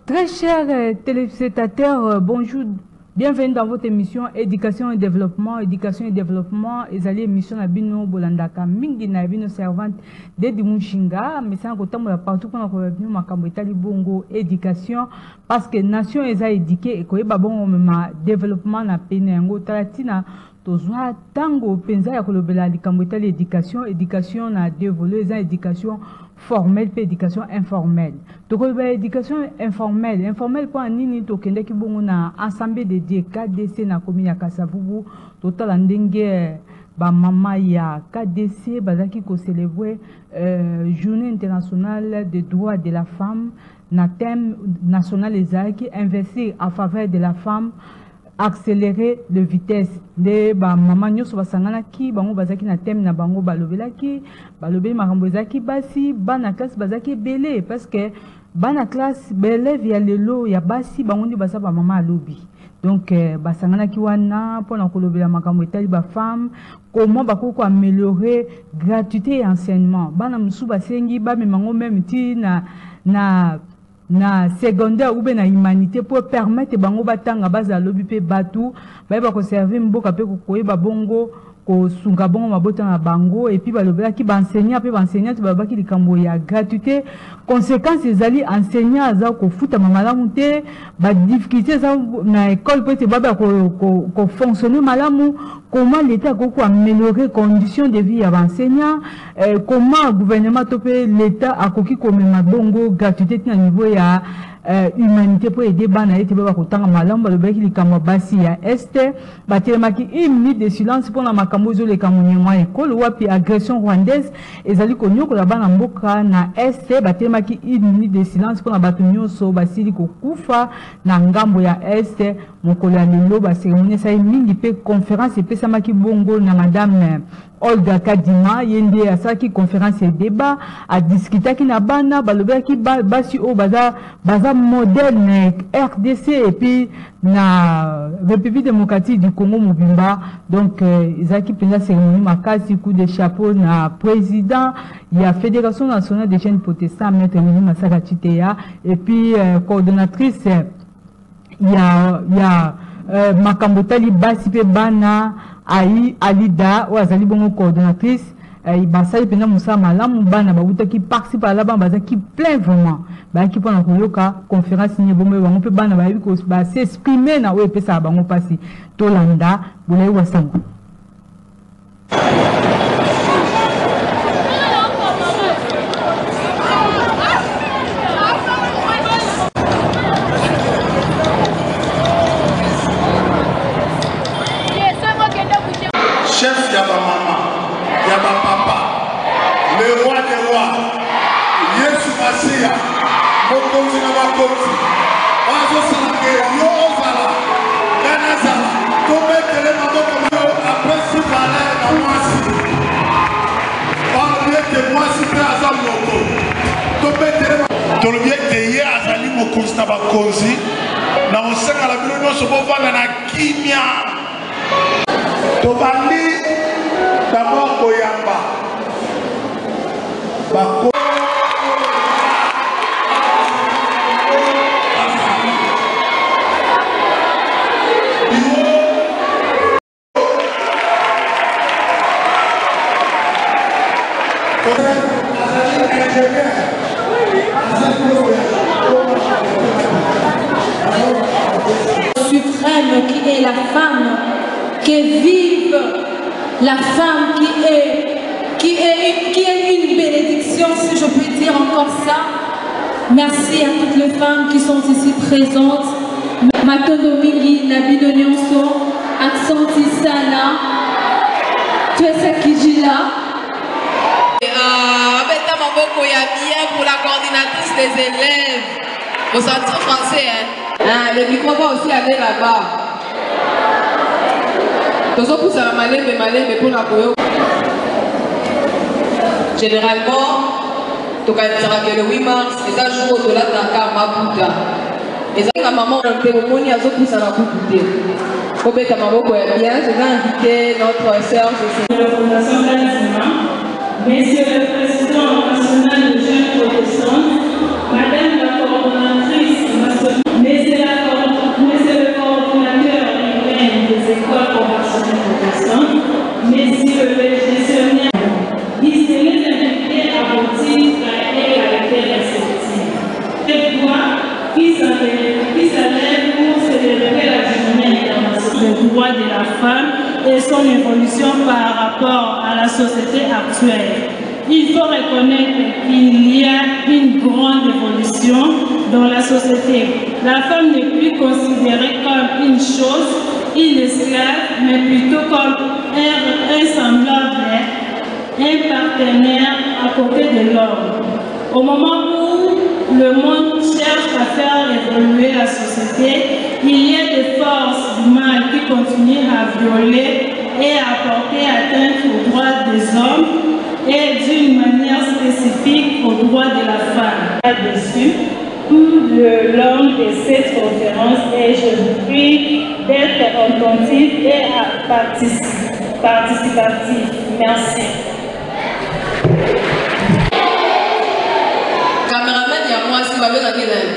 Très chers téléspectateurs, bonjour, bienvenue dans votre émission Éducation et Développement. Éducation et Développement, et allez émission à Bino Bolandaka, Mingi na Bino servante de Dimushinga, mais c'est un côté partout qu'on a revenu Makambo Itali Bongo Éducation, parce que nation est éduquée et que babon ma développement na penengo talatina. Tozwa tango penza ya kolobela likambo Itali éducation na dévolé za éducation formelle et éducation informelle. Donc l'éducation informelle pour nini to kende ki bongo na ensemble de Dieu KDC na commune ya Kasavubu total ndenge ba mama ya KDC bazaki ko célébrer journée internationale des droits de la femme na thème national ezaki investir en faveur de la femme, accélérer le vitesse de ba mama nyoso basangana ki bango bazaki na thème na bango balobelaki balobe makambo ezaki basi bana classe bazaki belé parce que bana classe belève ya lelo ya basi bango ndi basa ba mama alobi donc basangana ki wana pona kolobela makambo etali ba femme comment bakoko améliorer gratuité et enseignement bana musu basengi ba memango même ti na secondaire ou bien na humanité pour permettre bango batanga baza lobi pe batu ba ko servir mboka pe ko koyeba bongo ko sunga bongo mabota na bango et puis balobela ki ba enseignant pe ba enseignant ba baki likambo ya gratuité conséquences ezali enseignant za ko futa malamu te ba difficulté za na école peut ba ko fonctionner malamu. Comment l'État a amélioré conditions de vie à l'enseignant, comment le gouvernement l'État a coquille comme un bongo gratuité à niveau ya humanité pour aider bana été ba ko tanga malamba le beki likamba basi ya este batema ki 1 minute de silence pour la makambo zo le kamunyenwa école wapi agression rwandaise ezali ko nyoko la bana mboka na este batema ki 1 minute de silence pour la batu nyonso basili ko kufa na ngambo ya este mokolo ya lelo ba cérémonie sa mingi pe conférence pe samaki bongo na madame Olga Kadima yende asaki conférence et débat a discuter ki na bana balobela ki basi o baza modèle RDC et puis na République démocratique du Congo Mobimba donc ezaki penza cérémonie makasi coup de chapeau na président il y a Fédération nationale des jeunes protestants maître Mimi Masaka Chiteya et puis coordonnatrice il y a makambo tali basi pe bana ai Alida ou azali bongo coordonnatrice basali pena musa malamu bana babuta ki participe à la bamba qui plein vraiment ba ki pona koyoka conférence ni bombe bango pe bana ba ko ba s'exprimer na we pesa bango pasi tolanda bulai wasango. Chef Yaba Mama, Yaba Papa, le roi des rois, Yesu Masia, Mokonzi na Bakonzi, Bazo Salake, Yo Ozala, Ganazala, Tombe Tele Maboko, après si Balé na Mwasi, Parlier de Mwasi pe Azam Moko, Tombe Tele Tolobie Teye Azali Mokonzi na Bakonzi, na Osenga la Bilo Nyonso Bovanda na Kimia. Tobandi d'abord Koyamba Bako suprême qui est la femme, que vive la femme qui est une bénédiction, si je peux dire encore ça. Merci à toutes les femmes qui sont ici présentes. Matondo Mingi, Nabido Nyonso, Aksanti Sana, Tuesa Kijila. Abeta Maboko Yabia pour la coordinatrice des élèves. Au centre français, hein? Ah, le micro va aussi aller là-bas. Généralement, le 8 mars, c'est un jour où Maputa. Et ça, maman, on a invité notre sœur. Monsieur le Président national de jeunes protestants, Madame la coordonnatrice et son évolution par rapport à la société actuelle. Il faut reconnaître qu'il y a une grande évolution dans la société. La femme n'est plus considérée comme une chose, une esclave, mais plutôt comme un semblable, un partenaire à côté de l'homme. Au moment où le monde cherche à faire évoluer la société, il y a des forces du mal qui continuent à violer et à porter atteinte aux droits des hommes et d'une manière spécifique aux droits de la femme. Là-dessus, tout le long de cette conférence, et je vous prie d'être attentif et participatif. Merci. Caméraman, il y a moi, si vous avez la gueule.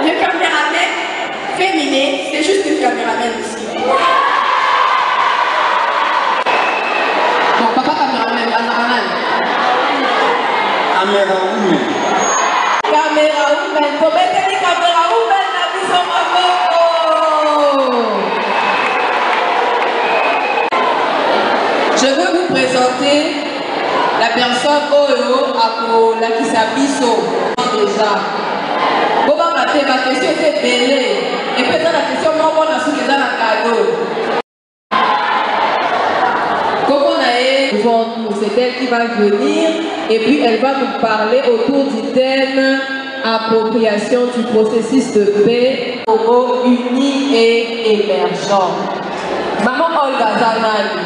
Le caméraman féminin, c'est juste une caméraman ici. Bon, papa caméraman, caméraman. Caméra woman, faut mettre les caméras woman dans les hommes. Je veux vous présenter la personne Oyo Ako Lakisabiso déjà. Bon, ma question était belle. Et peut-être la question, moi, on a souvent dans le cadeau. Comme on a eu devant nous, c'est elle qui va venir et puis elle va nous parler autour du thème appropriation du processus de paix Congo uni et émergent. Maman Olga Zanani,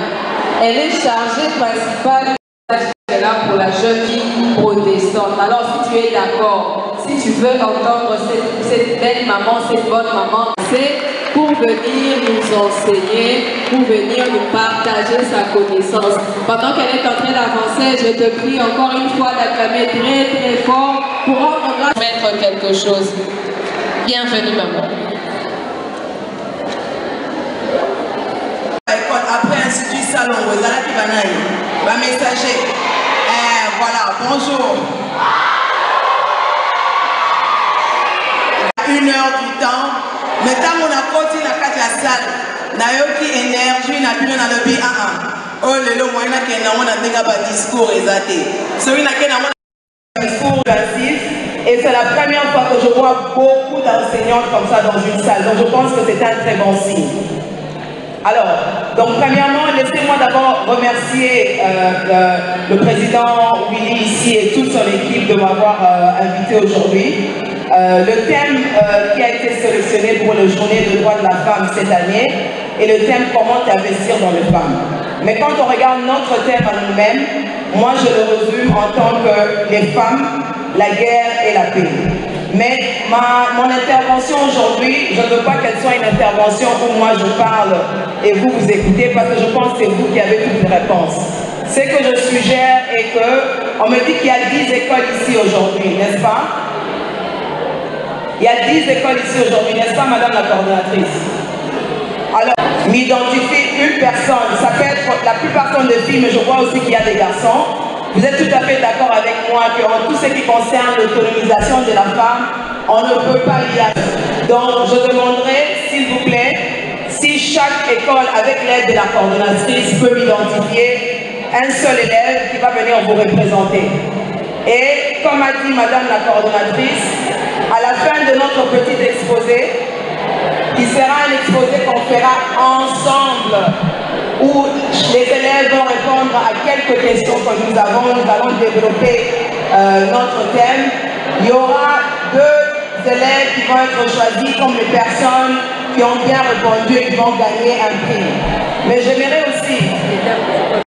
elle est chargée principale là pour la jeune fille protestante. Alors si tu es d'accord, si tu veux entendre cette belle maman, cette bonne maman, c'est pour venir nous enseigner, pour venir nous partager sa connaissance. Pendant qu'elle est en train d'avancer, je te prie encore une fois d'acclamer très très fort pour rendre grâce à mettre quelque chose. Bienvenue maman. Après Institut Salon, vous allez qui va messager. Voilà, bonjour. 1 heure du temps. Maintenant, on a continué à la salle. On a eu énergie, on a pu dans le pays. Oh, le long, on a un discours exaté. Celui qui a un discours passif. Et c'est la première fois que je vois beaucoup d'enseignantes comme ça dans une salle. Donc, je pense que c'est un très bon signe. Alors, donc premièrement, laissez-moi d'abord remercier le président Willy ici et toute son équipe de m'avoir invité aujourd'hui. Le thème qui a été sélectionné pour la journée de droits de la femme cette année est le thème comment t'investir dans les femmes. Mais quand on regarde notre thème à nous-mêmes, moi je le résume en tant que les femmes, la guerre et la paix. Mais mon intervention aujourd'hui, je ne veux pas qu'elle soit une intervention où moi je parle et vous vous écoutez parce que je pense que c'est vous qui avez toutes les réponses. Ce que je suggère est que, on me dit qu'il y a 10 écoles ici aujourd'hui, n'est-ce pas? Il y a 10 écoles ici aujourd'hui, n'est-ce pas madame la coordonnatrice? Alors, m'identifie une personne, ça peut être, la plupart sont des filles, mais je vois aussi qu'il y a des garçons. Vous êtes tout à fait d'accord avec moi qu'en tout ce qui concerne l'autonomisation de la femme, on ne peut pas y aller. Donc, je demanderai, s'il vous plaît, si chaque école, avec l'aide de la coordonnatrice, peut m'identifier un seul élève qui va venir vous représenter. Et, comme a dit madame la coordonnatrice, à la fin de notre petit exposé, qui sera un exposé qu'on fera ensemble, où les élèves vont répondre à quelques questions que nous allons développer notre thème. Il y aura 2 élèves qui vont être choisis comme les personnes qui ont bien répondu et qui vont gagner un prix. Mais j'aimerais aussi,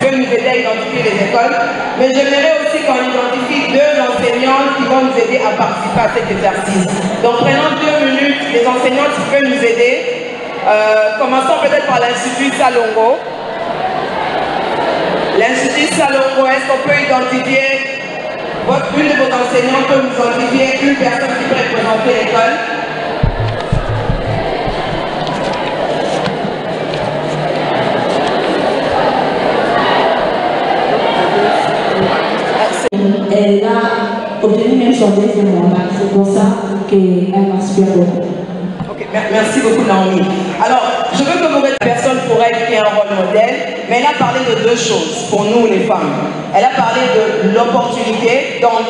je vais nous aider à identifier les écoles, mais j'aimerais aussi qu'on identifie 2 enseignantes qui vont nous aider à participer à cet exercice. Donc prenons 2 minutes, les enseignantes qui peuvent nous aider. Commençons peut-être par l'Institut Salongo. L'Institut Salongo, est-ce qu'on peut identifier, une de vos enseignants peut nous identifier une personne qui peut représenter l'école? Elle a obtenu même son deuxième mandat. C'est pour ça qu'elle va super beaucoup. Ok, merci beaucoup Naomi. Alors, je veux que vous mettiez personne pour elle qui est un rôle modèle, mais elle a parlé de deux choses pour nous les femmes. Elle a parlé de l'opportunité, donc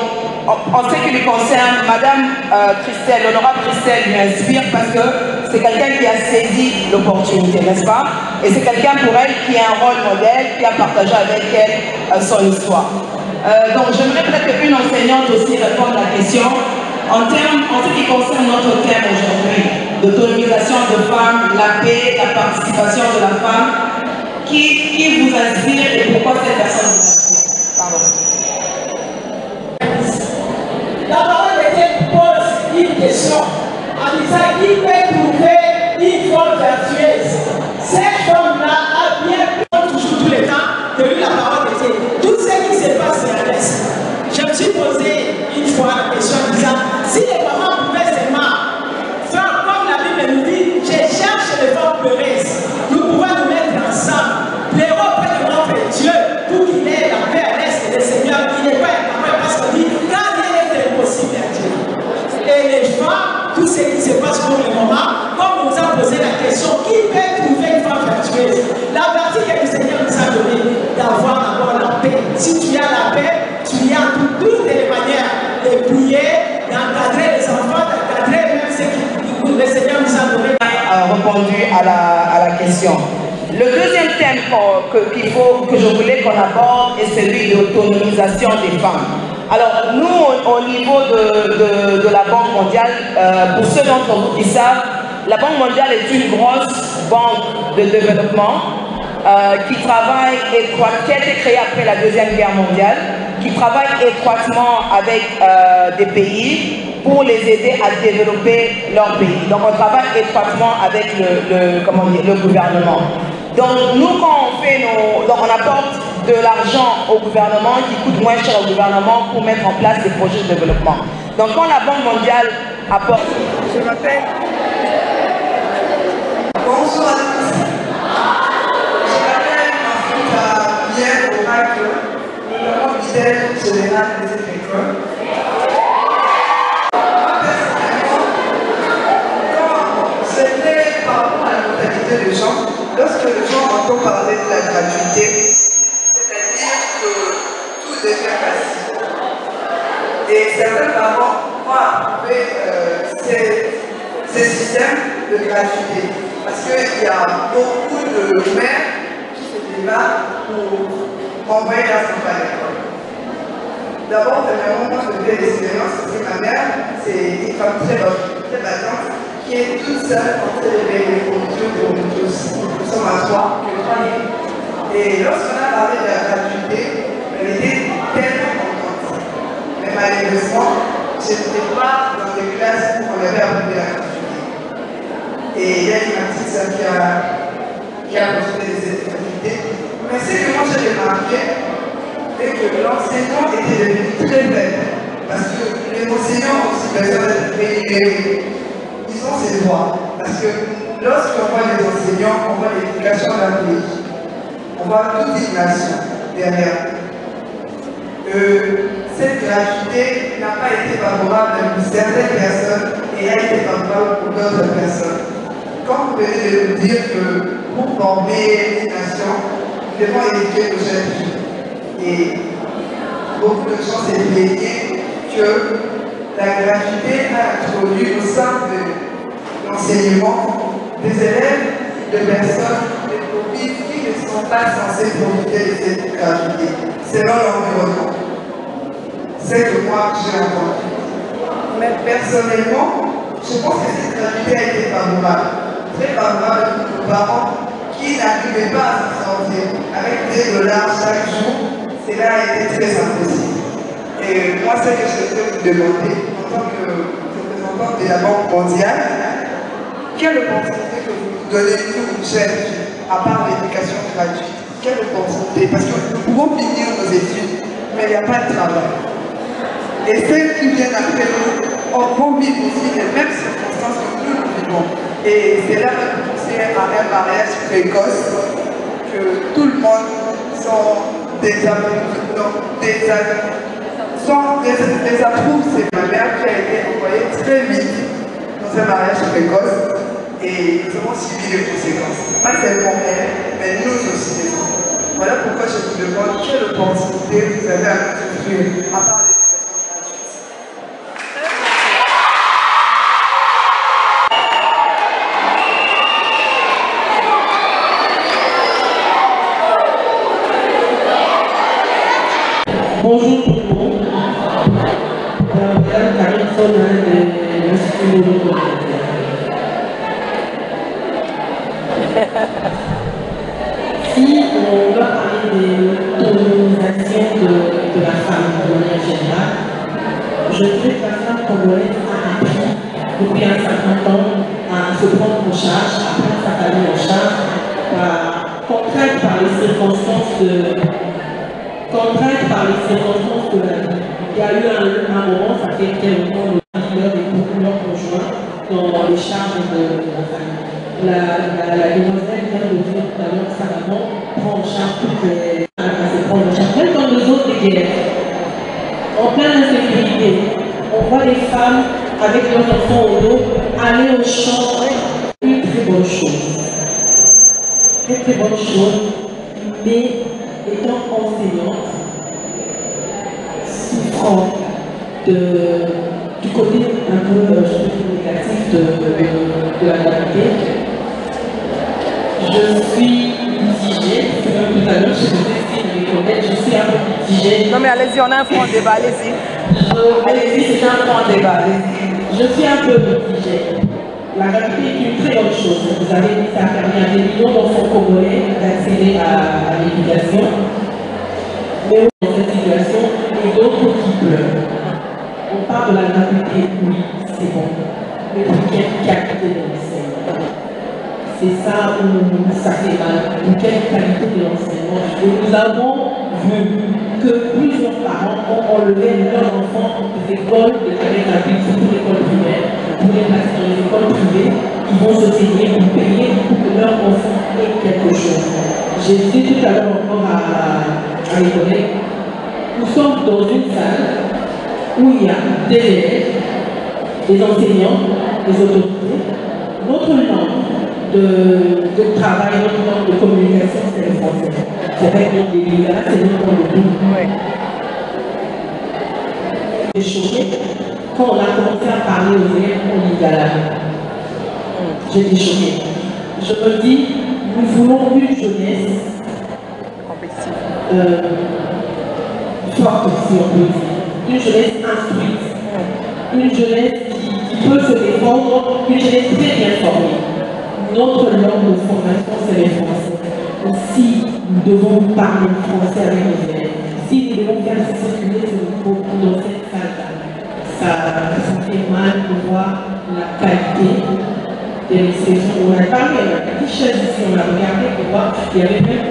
en ce qui lui concerne, Madame Christelle, l'honorable Christelle lui inspire parce que c'est quelqu'un qui a saisi l'opportunité, n'est-ce pas? Et c'est quelqu'un pour elle qui a un rôle modèle, qui a partagé avec elle son histoire. Donc j'aimerais peut-être qu'une enseignante aussi réponde à la question en ce qui concerne notre thème aujourd'hui, l'autonomisation de femmes, la paix, la participation de la femme, qui vous inspire et pourquoi cette personne vous inspire? Pardon. La parole de Dieu pose une question en disant qui peut trouver une femme vertueuse. Cette femme-là a bien toujours tout le temps de lui la parole de Dieu. Tout ce qui se passe sur la laisse. Je me suis posé une fois la question en disant si les parents pouvaient seulement faire comme la Bible nous dit, je cherche les femmes pleureuses. Nous pouvons nous mettre ensemble, pleurer auprès de notre Dieu pour qu'il ait la paix à l'est du Seigneur. Il n'est pas incapable parce qu'on dit quand rien n'est impossible à Dieu. Et les femmes, tout ce qui se passe pour le moment, comme on nous a posé la question, qui peut trouver une femme vertueuse? La partie que le Seigneur nous a donnée, d'avoir d'abord la paix. Si tu as la paix, tu as toutes les manières de prier, d'encadrer les enfants, d'encadrer même ce que le Seigneur nous a donné. Répondu à la question. Le deuxième thème que je voulais qu'on aborde est celui de l'autonomisation des femmes. Alors nous, au niveau de la Banque mondiale, pour ceux d'entre vous qui savent, la Banque mondiale est une grosse banque de développement qui travaille étroitement, qui a été créée après la Deuxième Guerre mondiale, qui travaille étroitement avec des pays pour les aider à développer leur pays. Donc on travaille étroitement avec le gouvernement. Donc nous, quand on fait donc on apporte de l'argent au gouvernement qui coûte moins cher au gouvernement pour mettre en place des projets de développement. Donc quand la Banque mondiale apporte... Je m'appelle... Bonsoir à tous. Je m'appelle Mafouta Pierre Oracle, le capitaine général de cette école. C'était par rapport à la mentalité des gens, lorsque les gens entendent parler de la gratuité, c'est-à-dire que tout devient facile. Et certains parents croient approuver ces systèmes de gratuité. Parce qu'il y a beaucoup de mères qui se débattent pour envoyer leurs enfants à l'école. D'abord, moi, je fais l'expérience parce que ma mère, c'est une femme très battante, qui est toute seule en train de payer les fournitures pour nous tous. Nous sommes à 3, et lorsqu'on a parlé de la gratuité, elle était tellement contente. Mais malheureusement, je n'étais pas dans des classes où on avait appris la gratuité. Et il y a une petite sœur qui a posté des gratuités. Mais ce que moi j'ai remarqué, c'est que l'enseignement était devenu très faible. Parce que les enseignants ont aussi besoin d'être rémunérés. Ils ont ces droits. Parce que lorsqu'on voit les enseignants, on voit l'éducation d'un pays. On voit toute une nation derrière. Cette gratuité n'a pas été favorable pour certaines personnes et a été favorable pour d'autres personnes. Quand vous venez de nous dire que pour former une nation, nous devons éduquer nos jeunes filles. Et beaucoup de gens s'est plaigné que la gratuité a introduit au sein de l'enseignement des élèves, de personnes, des profils qui ne sont pas censés profiter de cette gratuité, selon l'environnement. C'est que moi j'ai entendu. Mais personnellement, je pense que cette gratuité a été favorable. Très favorable pour nos parents qui n'arrivaient pas à se sortir avec $2 chaque jour. Cela a été très impossible. Et moi, ce que je vais vous demander, en tant que représentant de la Banque mondiale, quelle opportunité que vous donnez nous, jeunes, à part l'éducation gratuite, quelle opportunité, parce que nous pouvons finir nos études, mais il n'y a pas de travail. Et celles qui viennent après nous vont vivre aussi les mêmes circonstances que nous vivons. Et c'est là que nous poussons à un mariage précoce, que tout le monde désapprouve. C'est ma mère qui a été envoyée très vite dans un mariage précoce et nous avons suivi les conséquences. Pas seulement elle, mais nous aussi les enfants. Voilà pourquoi je vous demande quelle opportunité vous avez à nous offrir à part les bonjour tout le monde. Madame Karine Sona de l'Institut de Si on doit parler des autorisations de la femme de manière générale, je dirais que la femme congolaise a appris depuis un certain temps à se prendre en charge, à prendre sa famille en charge, contrainte par les circonstances de la vie. Il y a eu un moment, ça fait quelques temps, leur et pour leur conjoint dans les charges de la famille. La demoiselle vient de dire tout à l'heure, sa maman prend en charge toutes les... Même dans les autres guerres, en pleine insécurité, on voit les femmes avec leurs enfants au dos aller au champ, une très bonne chose. Très bonne chose, mais étant enseignante, souffrant du côté un peu négatif de la qualité, je suis mitigée, tout à l'heure je suis un peu mitigée. Non mais allez-y, on a un point de débat, allez-y. Allez-y, c'est un point de débat, allez-y. Je suis un peu mitigée. La gratuité est une très bonne chose. Vous avez dit que ça a permis à des millions d'enfants congolais d'accéder à l'éducation. Mais dans cette situation, il y a d'autres qui pleurent. On parle de la gratuité, oui, c'est bon. Mais pour quelle qualité de l'enseignement? C'est ça où ça fait mal. Pour quelle qualité de l'enseignement? Et nous avons vu que plusieurs parents ont enlevé leurs enfants des écoles de gratuité, surtout l'école primaire, pour les placer dans les écoles privées, ils vont se saigner pour payer pour que leur enfant ait quelque chose. J'ai dit tout à l'heure encore à mes collègues, nous sommes dans une salle où il y a des élèves, des enseignants, des autorités. Notre langue de travail, notre langue de communication, c'est le français. C'est vrai que des là, c'est notre langue de tout. J'ai choqué quand on a commencé à parler aux élèves en lingala. J'étais choquée. Je me dis, nous voulons une jeunesse forte, si on peut dire. Une jeunesse instruite. Une jeunesse qui peut se défendre, une jeunesse très bien formée. Notre langue de formation, c'est le français. Si nous devons parler français avec nos élèves, si nous devons faire circuler ce niveau dans cette salle, ça fait mal de voir la qualité de l'expression. On a parlé, on a petite chaise ici, on a regardé pour voir, il y avait même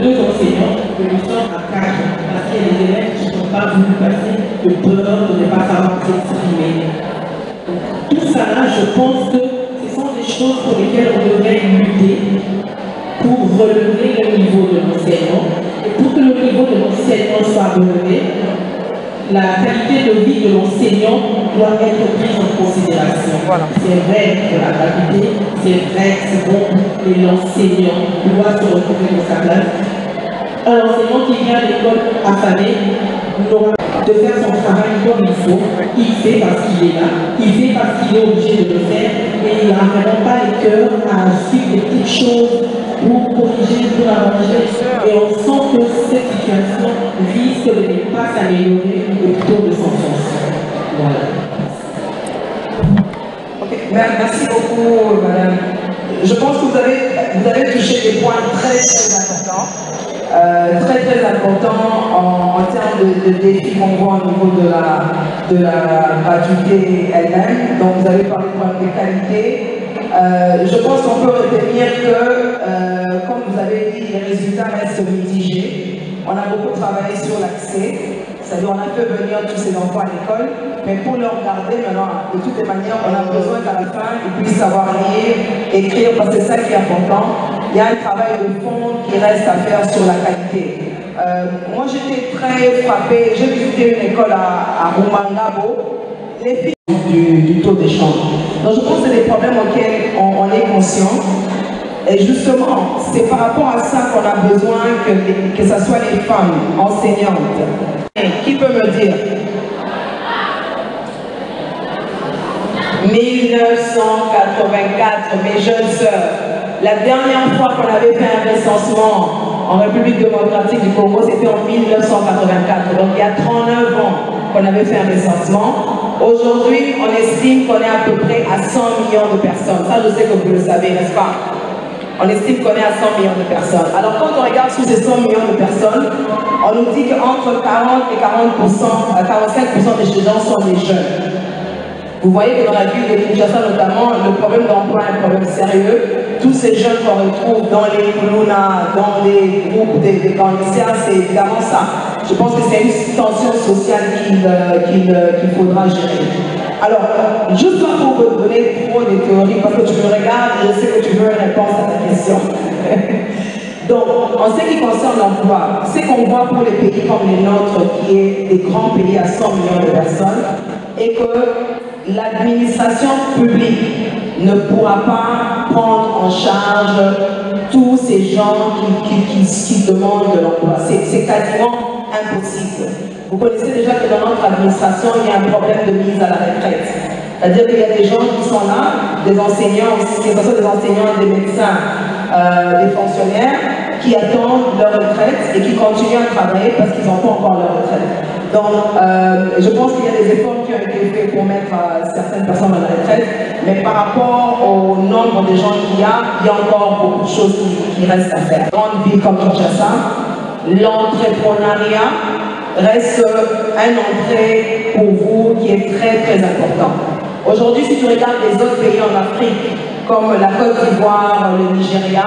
deux enseignants, que nous sommes à 4, parce qu'il y a des élèves qui n'ont pas voulu passer de peur de ne pas savoir s'exprimer. Tout ça là, je pense que ce sont des choses pour lesquelles on devrait lutter pour relever le niveau de l'enseignement. Et pour que le niveau de l'enseignement soit relevé, la qualité de vie de l'enseignant doit être prise en considération. Voilà. C'est vrai que la qualité, c'est vrai que c'est bon, mais l'enseignant doit se retrouver dans sa place. Un enseignant qui vient à l'école affamé n'aura de faire son travail comme il faut. Il fait parce qu'il est là, il fait parce qu'il est obligé de le faire, et il n'a vraiment pas les cœurs à suivre des petites choses pour corriger, pour arranger. Et on sent que cette situation risque de ne pas s'améliorer et plutôt de s'enfoncer. Voilà. Ok, merci beaucoup, madame. Je pense que vous avez touché des points très importants. Très important en termes de défis qu'on voit au niveau de la gratuité elle-même. Donc vous avez parlé de problème de qualité, je pense qu'on peut retenir que, comme vous avez dit, les résultats restent mitigés. On a beaucoup travaillé sur l'accès, c'est-à-dire on a fait venir tous ces enfants à l'école, mais pour leur garder maintenant, de toutes les manières, on a besoin qu'à la fin, ils puissent savoir lire, écrire, parce que c'est ça qui est important. Il y a un travail de fond qui reste à faire sur la qualité. Moi, j'étais très frappée, j'ai visité une école à Rumangabo, les filles du taux d'échange. Donc, je pense que c'est des problèmes auxquels on est conscient. Et justement, c'est par rapport à ça qu'on a besoin que ce soit les femmes enseignantes. Et qui peut me dire 1984, mes jeunes sœurs, la dernière fois qu'on avait fait un recensement en République démocratique du Congo, c'était en 1984. Donc il y a 39 ans qu'on avait fait un recensement. Aujourd'hui, on estime qu'on est à peu près à 100 millions de personnes. Ça, je sais que vous le savez, n'est-ce pas? On estime qu'on est à 100 millions de personnes. Alors quand on regarde sur ces 100 millions de personnes, on nous dit qu'entre 40 et 45% des gens sont des jeunes. Vous voyez que dans la ville de Kinshasa notamment, le problème d'emploi est un problème sérieux. Tous ces jeunes qu'on retrouve dans les Kuluna, dans les groupes des lycéens, c'est évidemment ça. Je pense que c'est une tension sociale qu'il faudra gérer. Alors, juste pas pour vous donner trop de théories, parce que tu me regardes, je sais que tu veux une réponse à ta question. Donc, en ce qui concerne l'emploi, c'est qu'on voit pour les pays comme les nôtres, qui est des grands pays à 100 millions de personnes, et que l'administration publique ne pourra pas prendre en charge tous ces gens qui demandent de l'emploi. C'est quasiment impossible. Vous connaissez déjà que dans notre administration, il y a un problème de mise à la retraite. C'est-à-dire qu'il y a des gens qui sont là, des enseignants, que ce soit des enseignants, des médecins, des fonctionnaires, qui attendent leur retraite et qui continuent à travailler parce qu'ils n'ont pas encore leur retraite. Donc, je pense qu'il y a des efforts qui ont été faits pour mettre certaines personnes à la retraite, mais par rapport au nombre de gens qu'il y a encore beaucoup de choses qui restent à faire. Dans une ville comme Kinshasa, l'entrepreneuriat reste un entrée pour vous qui est très très important. Aujourd'hui, si tu regardes les autres pays en Afrique, comme la Côte d'Ivoire, le Nigeria,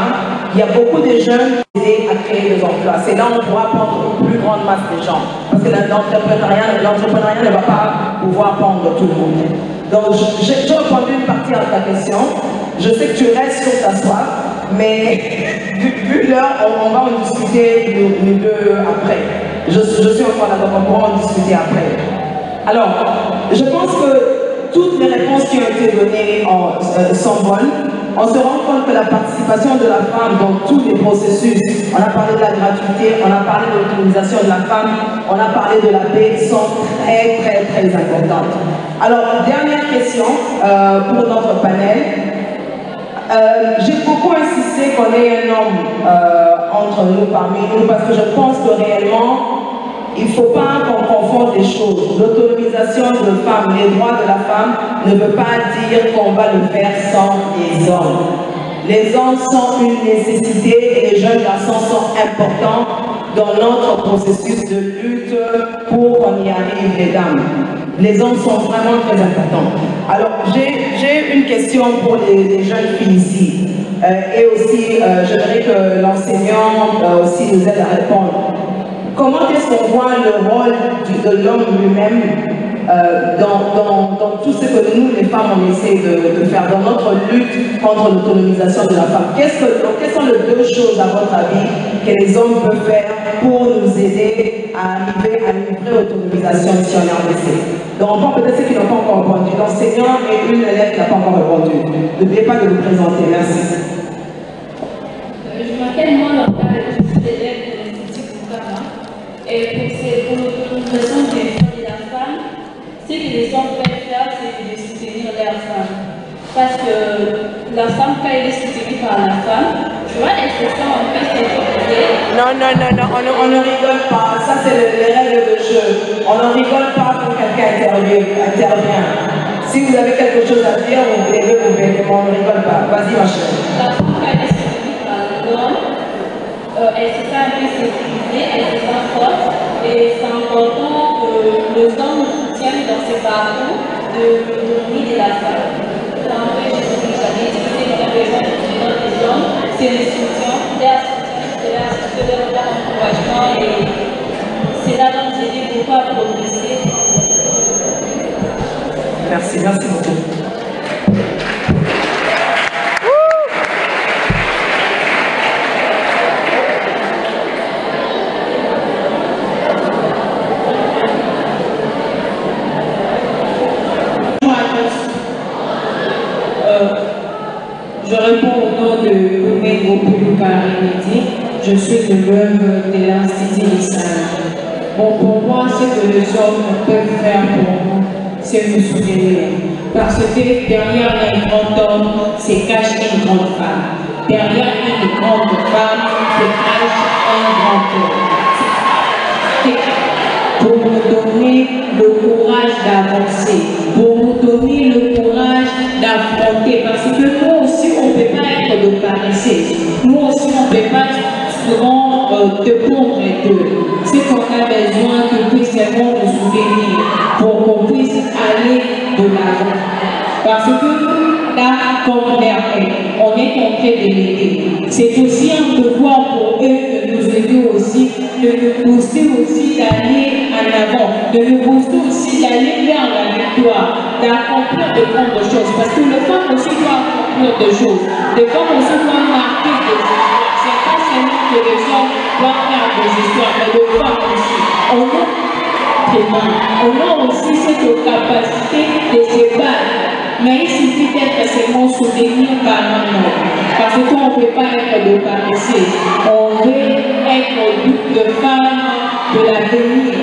il y a beaucoup de jeunes qui aident à créer des emplois. C'est là où on pourra prendre une plus grande masse de gens. Parce que l'entrepreneuriat ne va pas pouvoir prendre tout le monde. Donc, j'ai répondu une partie à ta question. Je sais que tu restes sur ta soif, mais vu l'heure, on va en discuter les deux après. Je suis encore là, donc on pourra en discuter après. Alors, je pense que toutes les réponses qui ont été données sont bonnes. On se rend compte que la participation de la femme dans tous les processus, on a parlé de la gratuité, on a parlé de l'autonomisation de la femme, on a parlé de la paix, sont très très très importantes. Alors, dernière question pour notre panel. J'ai beaucoup insisté qu'on ait un homme entre nous, parmi nous, parce que je pense que réellement, il ne faut pas qu'on confonde les choses. L'autonomisation de la femme, les droits de la femme, ne veut pas dire qu'on va le faire sans les hommes. Les hommes sont une nécessité et les jeunes garçons sont importants dans notre processus de lutte pour qu'on y arrive, les dames. Les hommes sont vraiment très importants. Alors, j'ai une question pour les jeunes filles ici. Et aussi, je dirais que l'enseignant aussi nous aide à répondre. Comment est-ce qu'on voit le rôle de l'homme lui-même dans tout ce que nous, les femmes, on essaie de faire dans notre lutte contre l'autonomisation de la femme? Quelles sont les deux choses, à votre avis, que les hommes peuvent faire pour nous aider à arriver à une vraie autonomisation si on est en essai? Donc, on prend peut-être ceux qui n'ont pas encore répondu. L'enseignant et une élève qui n'a pas encore répondu. N'oubliez pas de vous présenter. Merci. Je m'appelle moi, je suis élève de l'Institut Bukama. Et pour l'autonomisation des femmes et de la femme, ce que les hommes peuvent faire, c'est de soutenir leur femme. Parce que la femme, quand elle est soutenue par la femme, tu vois, elle se sent un peu sécurisée. Non, on ne rigole pas. Ça, c'est les règles de jeu. On ne rigole pas quand quelqu'un intervient. Si vous avez quelque chose à dire, vous pouvez, on ne rigole pas. Vas-y, ma chérie. La femme, quand elle est soutenue par l'homme, elle se sent un peu sécurisée, elle se sent forte. Et c'est important que les hommes soutiennent dans ce parcours de l'autonomie de la femme. C'est un peu ce que j'avais dit. remercier l'institution, de leur encouragement et cela va nous aider beaucoup à progresser. Merci, merci beaucoup. Je réponds au nom de Domingo Pulukarimiti. Je suis de l'œuvre de l'Institut Issala. Bon, pour moi, ce que les hommes peuvent faire pour nous, c'est nous soutenir. Parce que derrière un grand homme se cache une grande femme. Derrière une grande femme se cache un grand homme. Pour nous donner le courage d'avancer, pour nous donner le courage d'affronter. Parce que nous aussi, on ne peut pas être de paresseux. Nous aussi, on ne peut pas souvent de pauvres et d'eux. C'est qu'on a besoin que puisse vraiment nous souvenir pour qu'on puisse aller de l'avant. Parce que là, comme on est en train de l'aider. C'est aussi un devoir pour eux de nous aider aussi, de nous pousser aussi d'aller en avant, de nous pousser aussi d'aller vers la victoire, d'accomplir de grandes choses. Parce que le femmes aussi doit accomplir des choses. Les femmes aussi doivent marquer des histoires. C'est pas seulement que les hommes doivent faire des histoires, mais les femmes aussi. On a aussi cette capacité de se battre. Mais il suffit d'être seulement soutenu par un homme. Parce qu'on ne peut pas être de paresseux. On veut être de femmes de l'avenir.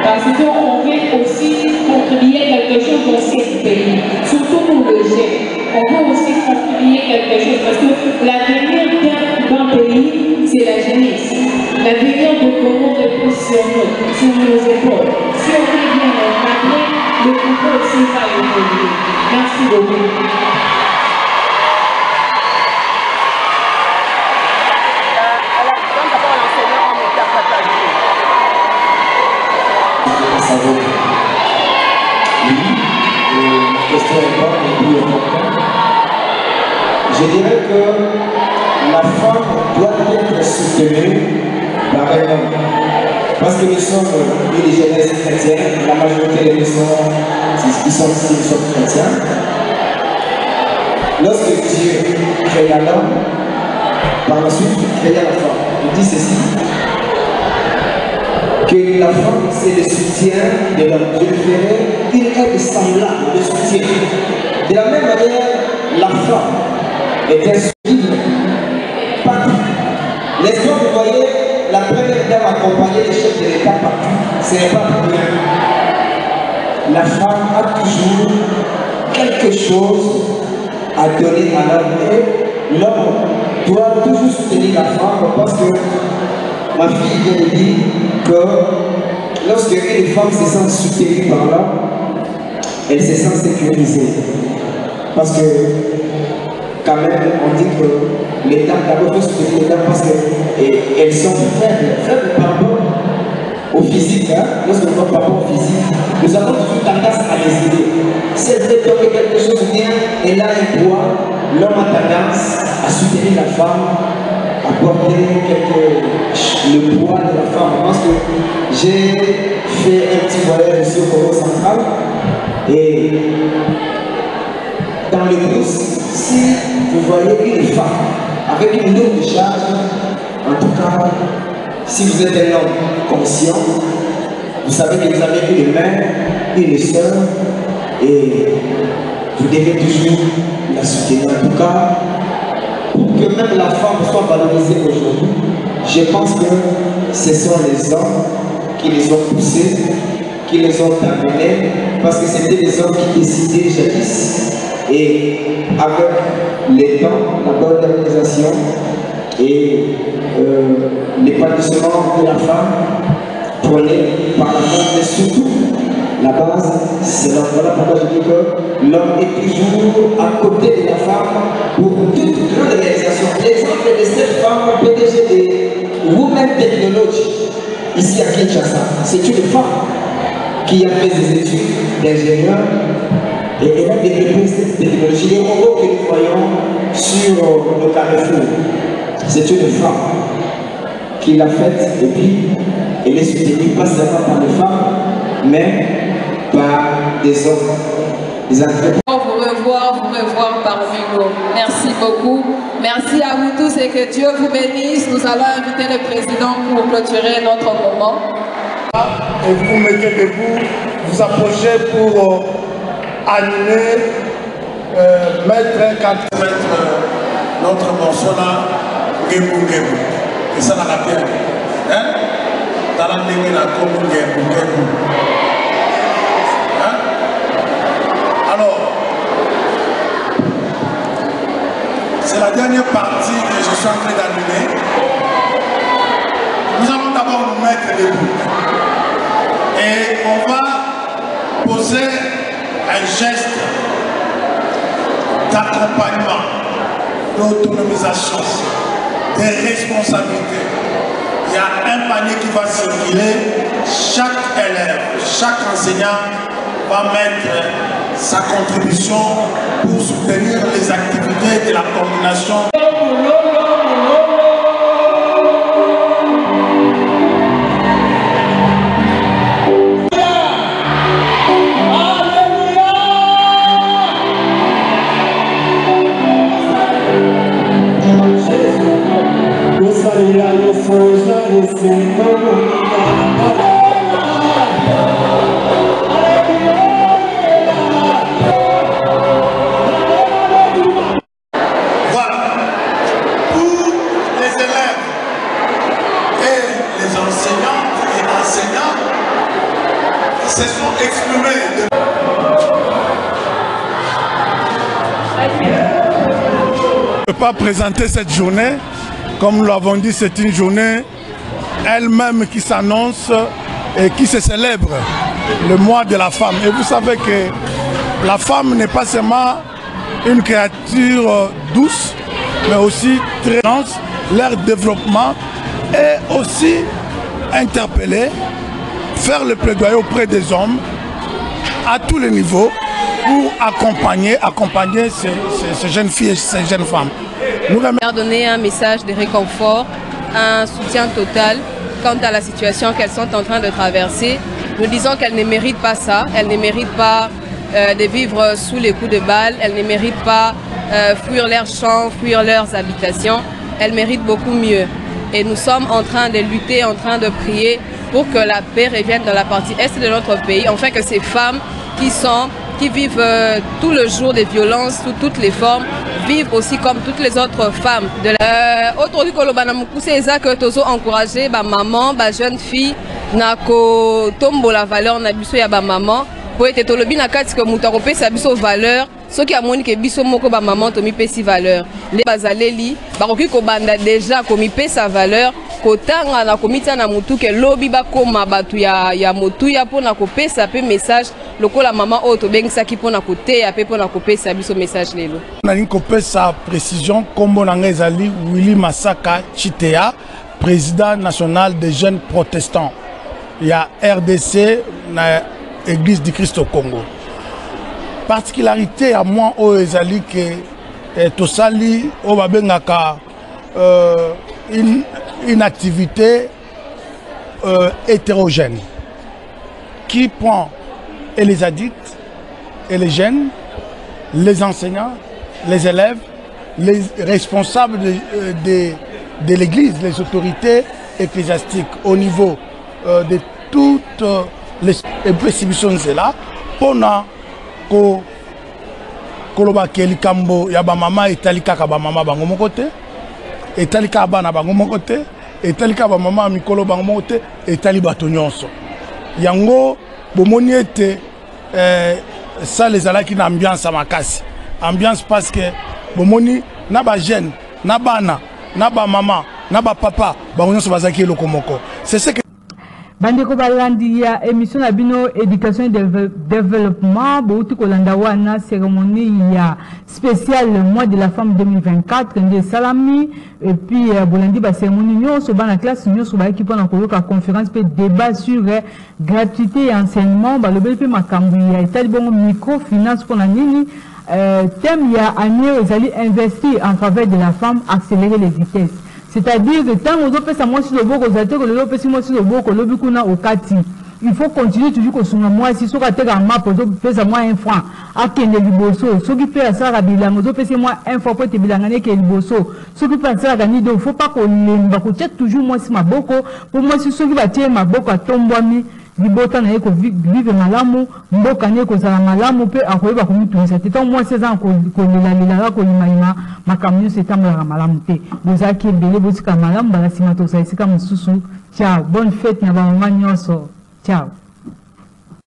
Parce qu'on veut aussi contribuer quelque chose dans ce pays. Surtout pour le jeune. On veut aussi contribuer quelque chose. Parce que l'avenir d'un pays, c'est la jeunesse. L'avenir de Congo repose sur nos épaules. Si on veut bien encadrer, le Congo aussi va évoluer. Merci beaucoup. Je dirais que la femme doit être soutenue par un homme. Parce que nous sommes une jeunesse chrétienne, la majorité des maisons qui sont ici, nous sommes chrétiens. Lorsque Dieu créa l'homme, par la suite il créa la femme. Il dit ceci, que la femme c'est le soutien de l'homme. Je ferai une aide semblable de soutien. De la même manière, la femme est insuffisante partout. N'est-ce pas, vous voyez, la première dame accompagnée des chefs de l'État partout, ce n'est pas pour rien. La femme a toujours quelque chose à donner à l'homme. Et l'homme doit toujours soutenir la femme parce que ma fille vient de dire que lorsque une femme se sent soutenue par l'homme, elle se sent sécurisée. Parce que quand même, on dit que les dames d'abord faut soutenir les dames parce qu'elles sont faibles par rapport au physique. Hein? Lorsqu'on voit par rapport au physique, nous avons toujours tendance à les aider. Si elle veut tomber quelque chose bien, elle a un poids, l'homme a tendance à soutenir la femme, à porter le poids de la femme. Parce que j'ai fait un petit voyage ici au Congo central et dans le bus, si vous voyez une femme avec une lourde charge, en tout cas, si vous êtes un homme conscient, vous savez que vous avez une mère, une soeur, et vous devez toujours la soutenir. En tout cas, pour que même la femme soit valorisée aujourd'hui, je pense que ce sont les hommes qui les ont poussés, qui les ont amenés, parce que c'était les hommes qui décidaient jadis. Et avec les temps, la bonne organisation et l'épanouissement de la femme prôné par la femme, mais surtout la base, c'est l'homme. Voilà pourquoi je dis que l'homme est toujours à côté de la femme pour toute grande réalisation. L'exemple de cette femme PDG de Women Technology, ici à Kinshasa, c'est une femme qui a fait des études d'ingénieur. Et elle a développé cette technologie, les robots que nous voyons sur le carrefour. C'est une femme qui l'a faite et puis elle est soutenue pas seulement par les femmes, mais par des hommes, des entreprises. Vous revoir parmi nous. Merci beaucoup. Merci à vous tous et que Dieu vous bénisse. Nous allons inviter le président pour clôturer notre moment. Et vous mettez debout, vous approchez pour animer, mettre notre morceau là, Gebou Gebou. Et ça n'a pas bien. Hein? Dans la ligne là, comme Gebou Gebou. Hein? Alors, c'est la dernière partie que je suis en train d'animer. Nous allons d'abord nous mettre debout. Et on va poser un geste d'accompagnement, d'autonomisation, de responsabilité. Il y a un panier qui va circuler. Chaque élève, chaque enseignant va mettre sa contribution pour soutenir les activités de la coordination. Je ne peux pas présenter cette journée, comme nous l'avons dit, c'est une journée elle-même qui s'annonce et qui se célèbre le mois de la femme. Et vous savez que la femme n'est pas seulement une créature douce, mais aussi très dense. Leur développement est aussi interpellé, faire le plaidoyer auprès des hommes à tous les niveaux pour accompagner ces jeunes filles et ces jeunes femmes. Nous leur donner un message de réconfort, un soutien total quant à la situation qu'elles sont en train de traverser. Nous disons qu'elles ne méritent pas ça, elles ne méritent pas de vivre sous les coups de balles, elles ne méritent pas fuir leurs champs, fuir leurs habitations, elles méritent beaucoup mieux. Et nous sommes en train de lutter, en train de prier pour que la paix revienne dans la partie est de notre pays, afin que ces femmes qui vivent tout le jour des violences sous toutes les formes, vivent aussi comme toutes les autres femmes. Aujourd'hui, nous encourager les mamans, les jeunes filles, à tomber la valeur de la maman. Pour être tolobi na kati que mutakope sa biso valeur ce qui a moni que biso moko ba maman to mi pesi valeur les bazaleli bakoki ko banda déjà ko mi pesa valeur kotanga na komita na mutu ke lobi ba koma batu ya motu ya pona ko pesa pe message lokola maman o to bengisa ki pona ko te ya pe pona ko pesa biso message lelo na ni ko pesa précision kombo na ngezali Willy Masaka Chitea président national des jeunes protestants. Il y a RDC na Église du Christ au Congo. Particularité à moi au Ezali que Tosali au Babengaka une activité hétérogène qui prend et les addicts et les jeunes, les enseignants, les élèves, les responsables de l'Église, les autorités ecclésiastiques au niveau de toutes les précipitions là pour ko koloba kelikambo ya ba mama etalika ka ba mama bango mokote etalika bana bango mokote etalika ba mama mikolo bango mokote etali bato nyonso yango bomoni ete ça les alaki na ambiance makasi ambiance parce que bomoni na ba jeune na bana na ba mama na ba papa bango nyonso bazaki eloko moko c'est ce que bandeko balandi ya émission na bino éducation et développement bouti kolanda wana cérémonie ya spéciale le mois de la femme 2024 de salami et puis bolandi ba cérémonie nyonso bana classe nyonso ba équipe na koyoka conférence pe débat sur gratuité et enseignement ba lobeli pe makambu ya etali bongo microfinance pour na nini thème ya année ezali investir en faveur de la femme accélérer les vitesses. C'est-à-dire que tant que vous faites ça, moi si le beau, vous avez que le lopé, si moi si le beau, que le bicuna au kati. Il faut continuer toujours que son moi si sur la terre en map, vous faites moi un franc. À qui est le liboso, ceux qui fait ça à bilan, vous faites moi un franc pour te bilanger qui est le liboso. Ceux qui font ça à gagner, il ne faut pas qu'on l'aime, va coûter toujours moi si ma boko, pour moi si ceux qui va tirer ma boko à tomboami. Libota na yeko vive malamu mboka ne ko sala malamu pe akoyeba ko mutu c'est tant moi 16 ans ko lela ko limaima makamyo c'est tamla malamu te bozaki bele bozika malamu bala simato sa isika mususu ciao bonne fête na ba mama nyonso ciao.